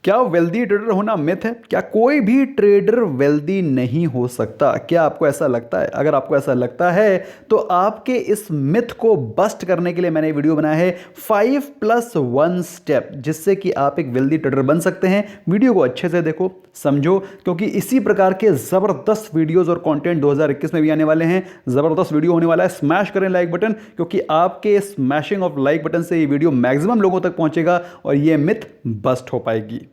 क्या wealthy trader होना myth है? क्या कोई भी ट्रेडर वेल्दी नहीं हो सकता? क्या आपको ऐसा लगता है? अगर आपको ऐसा लगता है तो आपके इस मिथ को बस्ट करने के लिए मैंने वीडियो बनाया है 5+1 स्टेप, जिससे कि आप एक वेल्दी ट्रेडर बन सकते हैं। वीडियो को अच्छे से देखो, समझो, क्योंकि इसी प्रकार के जबरदस्त वीडियोस और कंटेंट 2021 में भी आने वाले हैं। जबरदस्त वीडियो होने वाला है। स्मैश करें लाइक बटन, क्योंकि आपके स्मैशिंग ऑफ लाइक बटन से ये वीडियो मैक्सिमम लोगों तक पहुंचेगा और ये मिथ बस्ट हो पाएगी।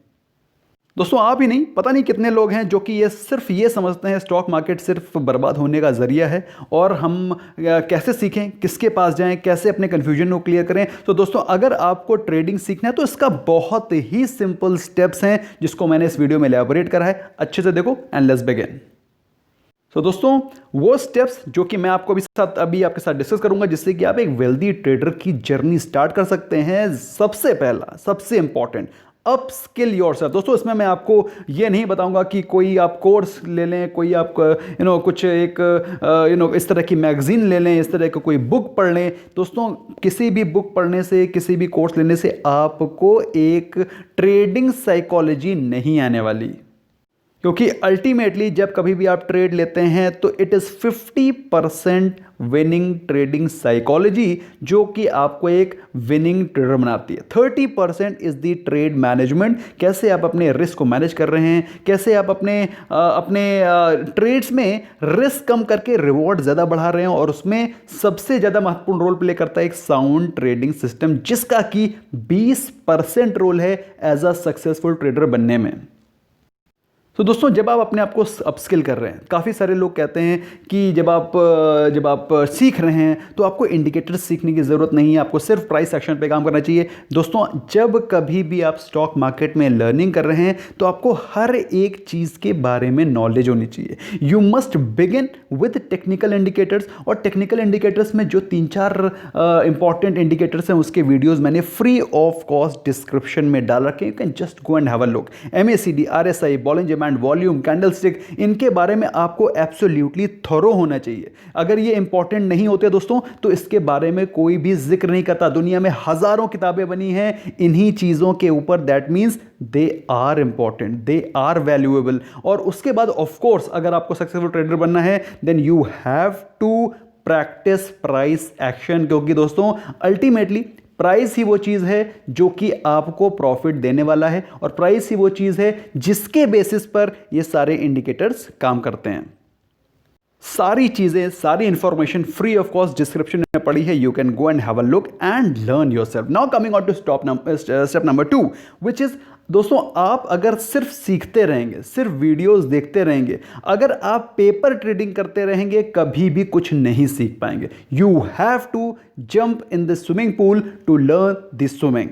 दोस्तों, आप ही नहीं, पता नहीं कितने लोग हैं जो कि ये सिर्फ ये समझते हैं स्टॉक मार्केट सिर्फ बर्बाद होने का जरिया है और हम कैसे सीखें, किसके पास जाएं, कैसे अपने कन्फ्यूजन को क्लियर करें। तो दोस्तों, अगर आपको ट्रेडिंग सीखना है तो इसका बहुत ही सिंपल स्टेप्स हैं जिसको मैंने इस वीडियो में एलैबोरेट करा है। अच्छे से देखो एंड लेट्स बिगिन। तो दोस्तों, वो स्टेप्स जो कि मैं आपको अभी आपके साथ डिस्कस करूंगा, जिससे कि आप एक वेल्दी ट्रेडर की जर्नी स्टार्ट कर सकते हैं। सबसे पहला, सबसे इंपॉर्टेंट, अप स्किल योरसेल्फ। दोस्तों, इसमें मैं आपको ये नहीं बताऊंगा कि कोई आप कोर्स ले लें, कोई आप कुछ एक इस तरह की मैगजीन ले लें, इस तरह की कोई बुक पढ़ लें। दोस्तों, किसी भी बुक पढ़ने से, किसी भी कोर्स लेने से आपको एक ट्रेडिंग साइकोलॉजी नहीं आने वाली, क्योंकि अल्टीमेटली जब कभी भी आप ट्रेड लेते हैं तो it is 50% winning trading psychology, जो कि आपको एक विनिंग ट्रेडर बनाती है। 30% इज द ट्रेड मैनेजमेंट। कैसे आप अपने रिस्क को मैनेज कर रहे हैं, कैसे आप अपने ट्रेड्स में रिस्क कम करके रिवॉर्ड ज़्यादा बढ़ा रहे हैं, और उसमें सबसे ज़्यादा महत्वपूर्ण रोल प्ले करता है एक साउंड ट्रेडिंग सिस्टम, जिसका कि 20% रोल है एज अ सक्सेसफुल ट्रेडर बनने में। तो दोस्तों, जब आप अपने आप को अपस्किल कर रहे हैं, काफ़ी सारे लोग कहते हैं कि जब आप सीख रहे हैं तो आपको इंडिकेटर्स सीखने की ज़रूरत नहीं है, आपको सिर्फ प्राइस एक्शन पे काम करना चाहिए। दोस्तों, जब कभी भी आप स्टॉक मार्केट में लर्निंग कर रहे हैं तो आपको हर एक चीज़ के बारे में नॉलेज होनी चाहिए। You must begin with technical indicators, और टेक्निकल इंडिकेटर्स में जो 3-4 इंपॉर्टेंट इंडिकेटर्स हैं उसके वीडियोज़ मैंने फ्री ऑफ कॉस्ट डिस्क्रिप्शन में डाल रखे हैं। You can just go and have a look. MACD, RSI, Bollinger band, volume, candlestick, इनके बारे में आपको एब्सोल्युटली थोरो होना चाहिए। अगर ये इंपॉर्टेंट नहीं होते दोस्तों तो इसके बारे में कोई भी जिक्र नहीं करता। दुनिया में हजारों किताबें बनी हैं इन्हीं चीजों के ऊपर। That means they are important, they are valuable. और उसके बाद ऑफ कोर्स अगर आपको सक्सेसफुल ट्रेडर बनना है then you have to practice price action, क्योंकि दोस्तों अल्टीमेटली प्राइस ही वो चीज़ है जो कि आपको प्रॉफिट देने वाला है, और प्राइस ही वो चीज़ है जिसके बेसिस पर ये सारे इंडिकेटर्स काम करते हैं। सारी चीज़ें, सारी information free of cost description में पड़ी है। You can go and have a look and learn yourself. Now coming on to step number 2, which is, दोस्तों, आप अगर सिर्फ सीखते रहेंगे, सिर्फ वीडियोस देखते रहेंगे, अगर आप पेपर ट्रेडिंग करते रहेंगे, कभी भी कुछ नहीं सीख पाएंगे। You have to jump in the swimming pool to learn the swimming.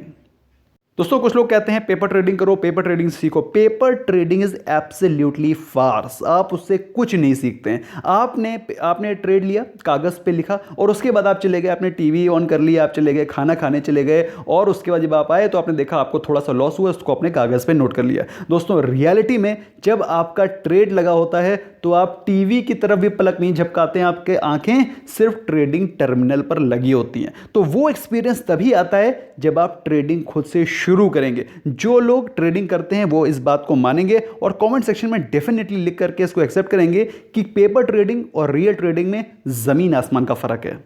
दोस्तों, कुछ लोग कहते हैं पेपर ट्रेडिंग करो, पेपर ट्रेडिंग सीखो। Paper trading is absolutely farce. आप उससे कुछ नहीं सीखते हैं। आपने ट्रेड लिया, कागज पे लिखा, और उसके बाद आप चले गए, आपने टीवी ऑन कर लिया, आप चले गए खाना खाने चले गए, और उसके बाद जब आप आए तो आपने देखा आपको थोड़ा सा लॉस हुआ, उसको अपने कागज पे नोट कर लिया। दोस्तों, रियलिटी में जब आपका ट्रेड लगा होता है तो आप टीवी की तरफ भी पलक नहीं झपकाते हैं, आपके आंखें सिर्फ ट्रेडिंग टर्मिनल पर लगी होती हैं। तो वो एक्सपीरियंस तभी आता है जब आप ट्रेडिंग खुद से शुरू करेंगे। जो लोग ट्रेडिंग करते हैं वो इस बात को मानेंगे और कमेंट सेक्शन में डेफिनेटली लिख करके इसको एक्सेप्ट करेंगे कि पेपर ट्रेडिंग और रियल ट्रेडिंग में जमीन आसमान का फर्क है।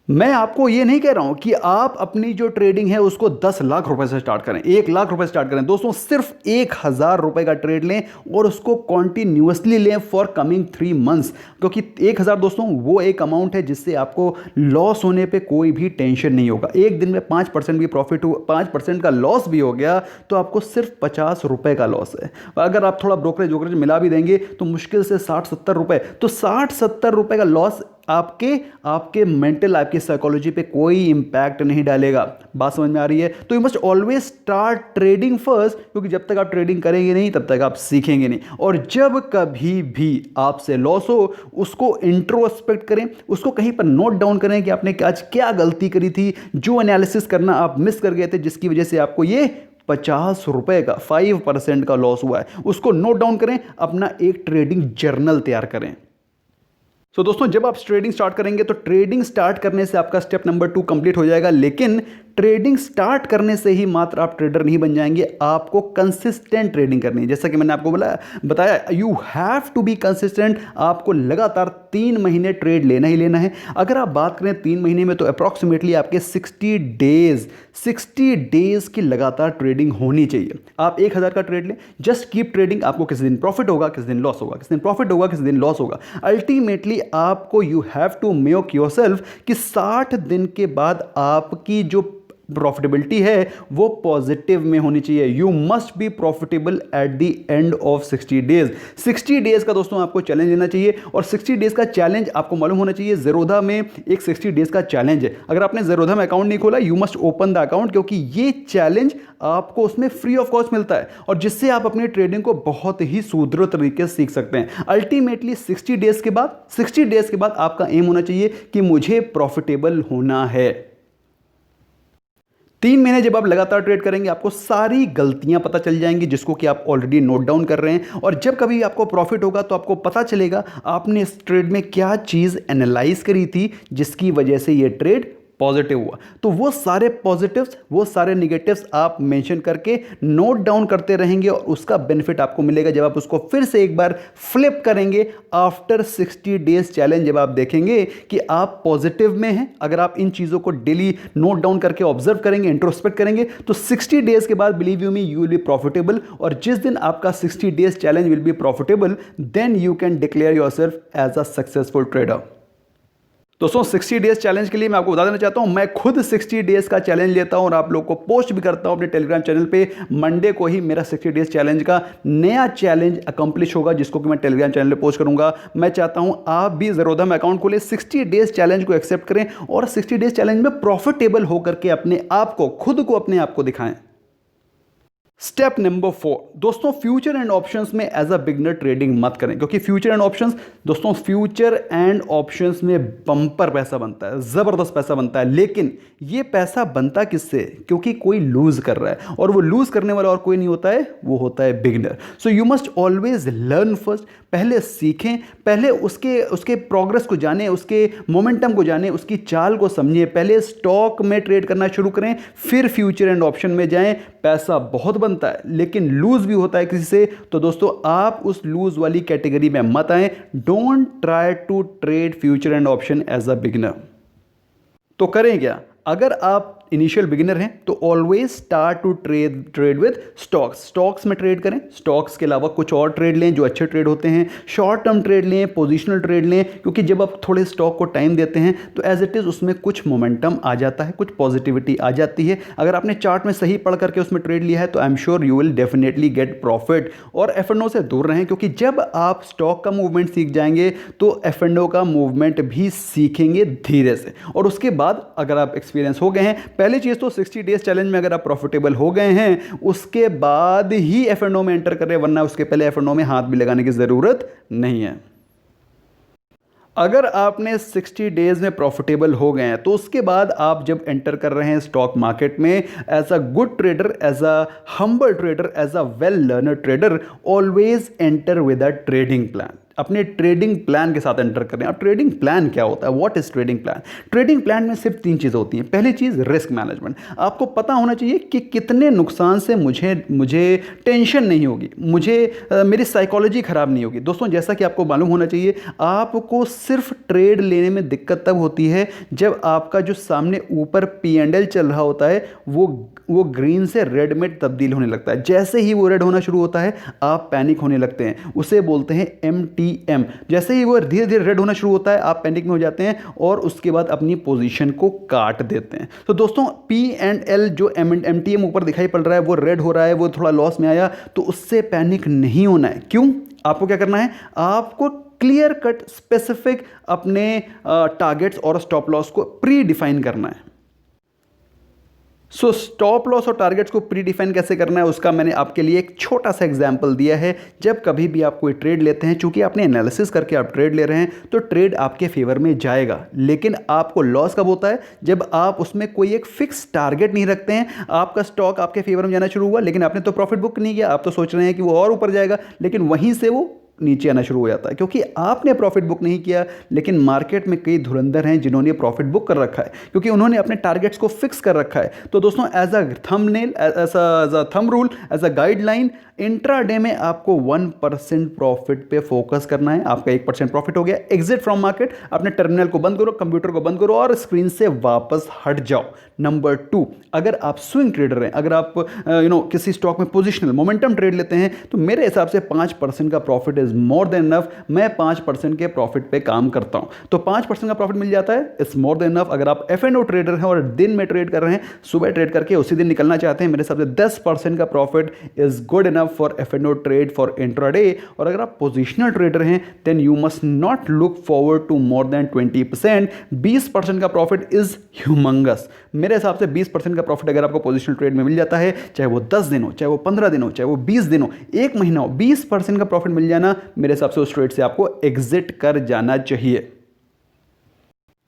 मैं आपको ये नहीं कह रहा हूं कि आप अपनी जो ट्रेडिंग है उसको 10 लाख रुपए से स्टार्ट करें, 1 लाख रुपए स्टार्ट करें। दोस्तों, सिर्फ 1000 रुपए का ट्रेड लें और उसको कॉन्टिन्यूसली लें फॉर कमिंग 3 मंथ्स, क्योंकि 1000 दोस्तों वो एक अमाउंट है जिससे आपको लॉस होने पे कोई भी टेंशन नहीं होगा। एक दिन में 5% भी प्रॉफिट हो, 5% का लॉस भी हो गया तो आपको सिर्फ 50 रुपए का लॉस है। अगर आप थोड़ा ब्रोकरेज मिला भी देंगे तो मुश्किल से 60-70 रुपए, तो 60-70 रुपए का लॉस आपके मेंटल, आपकी साइकोलॉजी पे कोई इंपैक्ट नहीं डालेगा। बात समझ में आ रही है? तो you must always start trading first, क्योंकि जब तक आप ट्रेडिंग करेंगे नहीं तब तक आप सीखेंगे नहीं। और जब कभी भी आपसे लॉस हो उसको इंट्रोस्पेक्ट करें, उसको कहीं पर नोट डाउन करें कि आपने आज क्या गलती करी थी, जो एनालिसिस करना आप मिस कर गए थे, जिसकी वजह से आपको ये 50 रुपए का 5% का लॉस हुआ है। उसको नोट डाउन करें, अपना एक ट्रेडिंग जर्नल तैयार करें। दोस्तों, जब आप ट्रेडिंग स्टार्ट करेंगे तो ट्रेडिंग स्टार्ट करने से आपका स्टेप नंबर 2 कंप्लीट हो जाएगा, लेकिन ट्रेडिंग स्टार्ट करने से ही मात्र आप ट्रेडर नहीं बन जाएंगे, आपको कंसिस्टेंट ट्रेडिंग करनी है। जैसा कि मैंने आपको बताया, you have to be consistent. आपको लगातार 3 महीने ट्रेड लेना ही लेना है। अगर आप बात करें 3 महीने में, तो अप्रॉक्सीमेटली आपके 60 डेज की लगातार ट्रेडिंग होनी चाहिए। आप 1000 का ट्रेड लें, जस्ट कीप ट्रेडिंग। आपको किसी दिन प्रॉफिट होगा, किसी दिन लॉस होगा, किसी दिन प्रॉफिट होगा, किसी दिन लॉस होगा। अल्टीमेटली आपको you have to make yourself कि 60 दिन के बाद आपकी जो प्रॉफिटेबिलिटी है वो पॉजिटिव में होनी चाहिए। You must be profitable eight the end of 60 days. 60 days का दोस्तों आपको चैलेंज लेना चाहिए, और 60 डेज का चैलेंज आपको मालूम होना चाहिए। ज़ेरोधा में एक 60 डेज का चैलेंज है। अगर आपने ज़ेरोधा में अकाउंट नहीं खोला, you must open the account, क्योंकि ये चैलेंज आपको उसमें फ्री ऑफ कॉस्ट मिलता है, और जिससे आप अपनी ट्रेडिंग को बहुत ही सुदृढ़ तरीके से सीख सकते हैं। अल्टीमेटली 60 डेज के बाद आपका एम होना चाहिए कि मुझे प्रॉफिटेबल होना है। 3 महीने जब आप लगातार ट्रेड करेंगे, आपको सारी गलतियां पता चल जाएंगी जिसको कि आप ऑलरेडी नोट डाउन कर रहे हैं, और जब कभी आपको प्रॉफिट होगा तो आपको पता चलेगा आपने इस ट्रेड में क्या चीज़ एनालाइज करी थी जिसकी वजह से ये ट्रेड पॉजिटिव हुआ। तो वो सारे पॉजिटिव्स, वो सारे निगेटिव्स आप मेंशन करके नोट डाउन करते रहेंगे, और उसका बेनिफिट आपको मिलेगा जब आप उसको फिर से एक बार फ्लिप करेंगे आफ्टर 60 डेज चैलेंज। जब आप देखेंगे कि आप पॉजिटिव में हैं, अगर आप इन चीज़ों को डेली नोट डाउन करके ऑब्जर्व करेंगे, इंट्रोस्पेक्ट करेंगे, तो 60 डेज के बाद believe you me, you will be profitable. और जिस दिन आपका 60 days challenge will be profitable, then you can declare yourself as a successful trader. दोस्तों 60 डेज चैलेंज के लिए मैं आपको बता देना चाहता हूं, मैं खुद 60 डेज का चैलेंज लेता हूं और आप लोग को पोस्ट भी करता हूं अपने टेलीग्राम चैनल पे। मंडे को ही मेरा 60 डेज चैलेंज का नया चैलेंज अकम्प्लिश होगा, जिसको कि मैं टेलीग्राम चैनल पे पोस्ट करूंगा। मैं चाहता हूं आप भी ज़ेरोधा में अकाउंट खोलें, 60 डेज चैलेंज को एक्सेप्ट करें, और 60 डेज चैलेंज में प्रॉफिटेबल होकर के अपने आप को, खुद को अपने आप को दिखाएं। स्टेप नंबर 4 दोस्तों, फ्यूचर एंड ऑप्शंस में एज अ बिगनर ट्रेडिंग मत करें, क्योंकि फ्यूचर एंड ऑप्शंस, दोस्तों फ्यूचर एंड ऑप्शंस में बम्पर पैसा बनता है, ज़बरदस्त पैसा बनता है। लेकिन ये पैसा बनता किससे? क्योंकि कोई लूज कर रहा है, और वो लूज करने वाला और कोई नहीं होता है, वो होता है beginner. So you must always learn first. पहले सीखें, पहले उसके प्रोग्रेस को जानें, उसके मोमेंटम को जानें, उसकी चाल को समझें। पहले स्टॉक में ट्रेड करना शुरू करें, फिर फ्यूचर एंड ऑप्शन में जाएं। पैसा बहुत बनता है, लेकिन लूज भी होता है किसी से। तो दोस्तों आप उस लूज वाली कैटेगरी में मत आएं। Don't try to trade future and option as a beginner. तो करें क्या? अगर आप इनिशियल बिगिनर हैं तो always start to trade with stocks में ट्रेड करें। स्टॉक्स के अलावा कुछ और ट्रेड लें जो अच्छे ट्रेड होते हैं। शॉर्ट टर्म ट्रेड लें, पोजिशनल ट्रेड लें, क्योंकि जब आप थोड़े स्टॉक को टाइम देते हैं तो एज इट इज़ उसमें कुछ मोमेंटम आ जाता है, कुछ पॉजिटिविटी आ जाती है। अगर आपने चार्ट में सही पढ़ करके उसमें ट्रेड लिया है तो I am sure you will definitely get profit. और F&O से दूर रहें, क्योंकि जब आप स्टॉक का मूवमेंट सीख जाएंगे तो F&O का मूवमेंट भी सीखेंगे धीरे से। और उसके बाद अगर आप एक्सपीरियंस हो गए हैं, पहली चीज़ तो 60 डेज चैलेंज में अगर आप प्रॉफिटेबल हो गए हैं, उसके बाद ही F&O में एंटर करें, वरना उसके पहले F&O में हाथ भी लगाने की ज़रूरत नहीं है। अगर आपने 60 डेज में प्रॉफिटेबल हो गए हैं तो उसके बाद आप जब एंटर कर रहे हैं स्टॉक मार्केट में as a good trader, as a humble trader, as a well learner trader, always enter with a trading plan. अपने ट्रेडिंग प्लान के साथ एंटर करें। अब ट्रेडिंग प्लान क्या होता है? What is trading plan? Trading plan में सिर्फ 3 चीज़ें होती हैं। पहली चीज़ रिस्क मैनेजमेंट। आपको पता होना चाहिए कि कितने नुकसान से मुझे टेंशन नहीं होगी, मेरी साइकोलॉजी खराब नहीं होगी। दोस्तों जैसा कि आपको मालूम होना चाहिए, आपको सिर्फ ट्रेड लेने में दिक्कत तब होती है जब आपका जो सामने ऊपर P&L चल रहा होता है वो ग्रीन से रेड में तब्दील होने लगता है। जैसे ही वो रेड होना शुरू होता है आप पैनिक होने लगते हैं, उसे बोलते हैं MTM। जैसे ही वो धीरे धीरे रेड होना शुरू होता है आप पैनिक में हो जाते हैं और उसके बाद अपनी पोजीशन को काट देते हैं। तो दोस्तों P&L जो MTM ऊपर दिखाई पड़ रहा है, वो रेड हो रहा है, वो थोड़ा लॉस में आया, तो उससे पैनिक नहीं होना है। क्यों? आपको क्या करना है? आपको क्लियर कट स्पेसिफिक अपने टारगेट्स और स्टॉप लॉस को प्री डिफाइन करना है। स्टॉप लॉस और टारगेट्स को प्री डिफाइन कैसे करना है उसका मैंने आपके लिए एक छोटा सा एग्जांपल दिया है। जब कभी भी आप कोई ट्रेड लेते हैं, चूंकि आपने एनालिसिस करके आप ट्रेड ले रहे हैं, तो ट्रेड आपके फेवर में जाएगा। लेकिन आपको लॉस कब होता है? जब आप उसमें कोई एक फिक्स टारगेट नहीं रखते हैं। आपका स्टॉक आपके फेवर में जाना शुरू हुआ, लेकिन आपने तो प्रॉफिट बुक नहीं किया, आप तो सोच रहे हैं कि वो और ऊपर जाएगा, लेकिन वहीं से वो नीचे आना शुरू हो जाता है, क्योंकि आपने प्रॉफिट बुक नहीं किया। लेकिन मार्केट में कई धुरंधर हैं जिन्होंने प्रॉफिट बुक कर रखा है, क्योंकि उन्होंने अपने टारगेट्स को फिक्स कर रखा है। तो दोस्तों, as a thumbnail, as a thumb rule, as a guideline, intraday में आपको 1% प्रॉफिट पे फोकस करना है। आपका 1% प्रॉफिट हो गया, एग्जिट फ्रॉम मार्केट, अपने टर्मिनल को बंद करो, कंप्यूटर को बंद करो और स्क्रीन से वापस हट जाओ। नंबर 2, अगर आप स्विंग ट्रेडर हैं, अगर आप किसी स्टॉक में पोजिशनल मोमेंटम ट्रेड लेते हैं, तो मेरे हिसाब से 5% का profit is more than enough. मैं 5% के प्रॉफिट पे काम करता हूं, तो 5% का प्रॉफिट मिल जाता है, इट्स मोर देन इनफ। अगर आप F&O ट्रेडर हैं और दिन में ट्रेड कर रहे हैं, सुबह ट्रेड करके उसी दिन निकलना चाहते हैं, मेरे हिसाब से 10% का profit is good enough for F&O trade for intraday. और अगर आप पोजिशनल ट्रेडर हैं, then you must not look forward to more than 20%। 20% का प्रॉफिट इज ह्यूमंगस। मेरे हिसाब से 20% का प्रॉफिट अगर आपको पोजिशनल ट्रेड में मिल जाता है, चाहे वो 10 दिन हो, चाहे वो 15 दिन हो, चाहे वो 20 दिन हो, 1 महीना हो, 20% का प्रॉफिट मिल जाना, मेरे हिसाब से उस ट्रेड से आपको एग्जिट कर जाना चाहिए।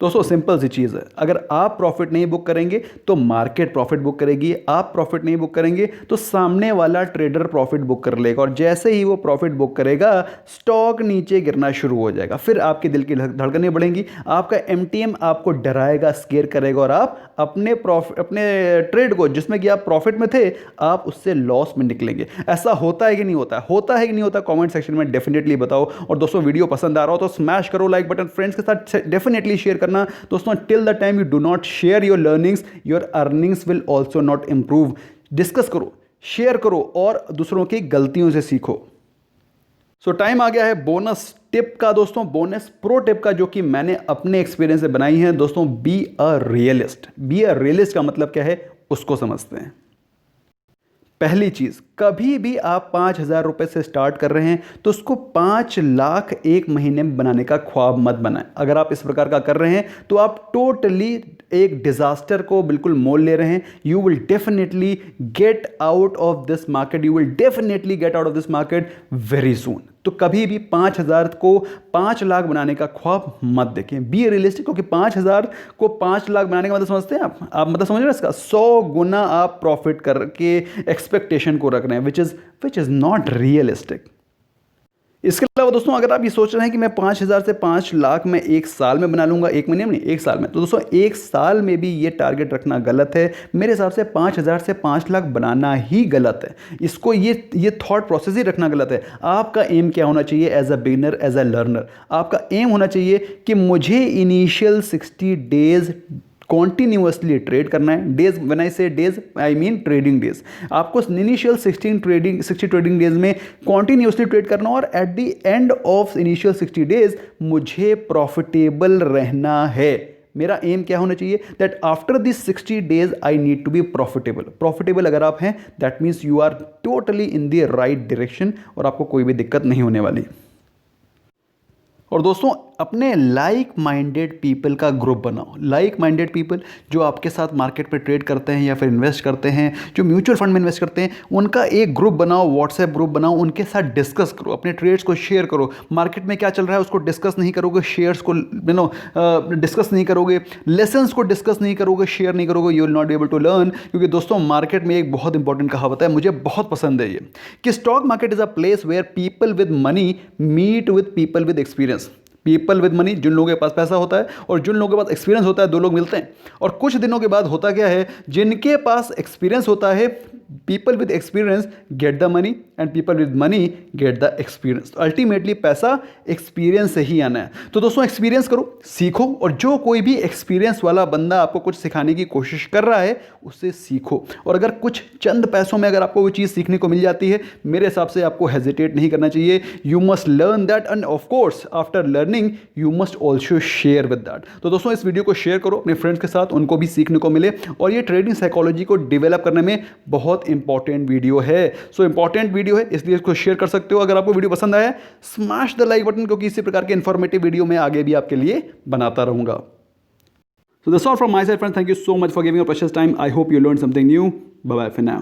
दोस्तों, सिंपल सी चीज़ है, अगर आप प्रॉफिट नहीं बुक करेंगे तो मार्केट प्रॉफिट बुक करेगी, आप प्रॉफिट नहीं बुक करेंगे तो सामने वाला ट्रेडर प्रॉफिट बुक कर लेगा, और जैसे ही वो प्रॉफिट बुक करेगा, स्टॉक नीचे गिरना शुरू हो जाएगा। फिर आपके दिल की धड़कनें बढ़ेंगी, आपका MTM आपको डराएगा, स्केयर करेगा, और आप अपने ट्रेड को, जिसमें कि आप प्रॉफिट में थे, आप उससे लॉस में निकलेंगे। ऐसा होता है कि नहीं होता है? होता है कि नहीं होता? कॉमेंट सेक्शन में डेफिनेटली बताओ। और दोस्तों, वीडियो पसंद आ रहा हो तो स्मैश करो लाइक बटन, फ्रेंड्स के साथ डेफिनेटली शेयर करना। दोस्तों, till the time you do not share your learnings, your earnings will also not improve. Discuss करो, शेयर करो और दूसरों की गलतियों से सीखो। सो टाइम आ गया है बोनस टिप का दोस्तों, बोनस प्रो टिप का, जो कि मैंने अपने एक्सपीरियंस से बनाई है। दोस्तों, be a realist. Be a realist का मतलब क्या है, उसको समझते हैं। पहली चीज, कभी भी आप 5,000 रुपए से स्टार्ट कर रहे हैं तो उसको 5 लाख एक महीने में बनाने का ख्वाब मत बनाएं। अगर आप इस प्रकार का कर रहे हैं तो आप टोटली एक डिजास्टर को बिल्कुल मोल ले रहे हैं। You will definitely get out of this market, you will definitely get out of this market very soon. तो कभी भी 5,000 को 5 लाख बनाने का ख्वाब मत देखें। बी रियलिस्टिक, क्योंकि 5,000 को 5 लाख बनाने का मतलब समझते हैं आप मतलब समझ रहे हैं इसका 100 गुना आप प्रॉफिट करके एक्सपेक्टेशन को रख रहे हैं, विच इज नॉट रियलिस्टिक। इसके अलावा दोस्तों, अगर आप ये सोच रहे हैं कि मैं 5,000 से 5 लाख में एक साल में बना लूंगा, एक महीने में नहीं, एक साल में, तो दोस्तों एक साल में भी ये टारगेट रखना गलत है। मेरे हिसाब से 5,000 से 5 लाख बनाना ही गलत है। इसको ये थॉट प्रोसेस ही रखना गलत है। आपका एम क्या होना चाहिए as a beginner, as a learner? आपका एम होना चाहिए कि मुझे इनिशियल 60 डेज कॉन्टिन्यूसली ट्रेड करना है। Days, when I say days, I mean trading days. आपको इनिशियल 60 ट्रेडिंग डेज में कॉन्टिन्यूसली ट्रेड करना, और at the end of initial 60 days मुझे प्रॉफिटेबल रहना है। मेरा एम क्या होना चाहिए, that after this 60 days I need to be profitable अगर आप हैं, that means you are totally in the right direction और आपको कोई भी दिक्कत नहीं होने वाली। और दोस्तों, अपने लाइक माइंडेड पीपल का ग्रुप बनाओ। लाइक माइंडेड पीपल जो आपके साथ मार्केट पे ट्रेड करते हैं या फिर इन्वेस्ट करते हैं, जो म्यूचुअल फंड में इन्वेस्ट करते हैं, उनका एक ग्रुप बनाओ, व्हाट्सएप ग्रुप बनाओ। उनके साथ डिस्कस करो, अपने ट्रेड्स को शेयर करो। मार्केट में क्या चल रहा है उसको डिस्कस नहीं करोगे, शेयर्स को डिस्कस नहीं करोगे, लेसन्स को डिस्कस नहीं करोगे, शेयर नहीं करोगे, you will not be able to learn. क्योंकि दोस्तों, मार्केट में एक बहुत इंपॉर्टेंट कहावत है, मुझे बहुत पसंद है ये, कि stock market is a place where people with money meet with people with experience. People with money, जिन लोगों के पास पैसा होता है और जिन लोगों के पास एक्सपीरियंस होता है, दो लोग मिलते हैं। और कुछ दिनों के बाद होता क्या है, जिनके पास एक्सपीरियंस होता है, people with experience get the money and people with money get the experience. Ultimately पैसा एक्सपीरियंस से ही आना है। तो दोस्तों, एक्सपीरियंस करो, सीखो, और जो कोई भी एक्सपीरियंस वाला बंदा आपको कुछ सिखाने की कोशिश कर रहा है, उससे सीखो। और अगर कुछ चंद पैसों में अगर आपको वो चीज़ सीखने को मिल जाती है, मेरे हिसाब से आपको हेजिटेट नहीं करना चाहिए। You must learn that, end of course after learning you must also share with that. तो दोस्तों, इस वीडियो को शेयर करो अपने फ्रेंड्स के साथ, उनको भी सीखने को मिले। और ये ट्रेडिंग साइकोलॉजी को डेवलप करने में बहुत इंपॉर्टेंट वीडियो है। सो इंपॉर्टेंट वीडियो है, इसलिए इसको शेयर कर सकते हो। अगर आपको वीडियो पसंद आया, स्मैश द लाइक बटन, क्योंकि इसी प्रकार के इंफॉर्मेटिव वीडियो मैं आगे भी आपके लिए बनाता रहूंगा। So that's all from my side, friends. Thank you so much for giving your precious time. I hope you learned something new. Bye bye for now.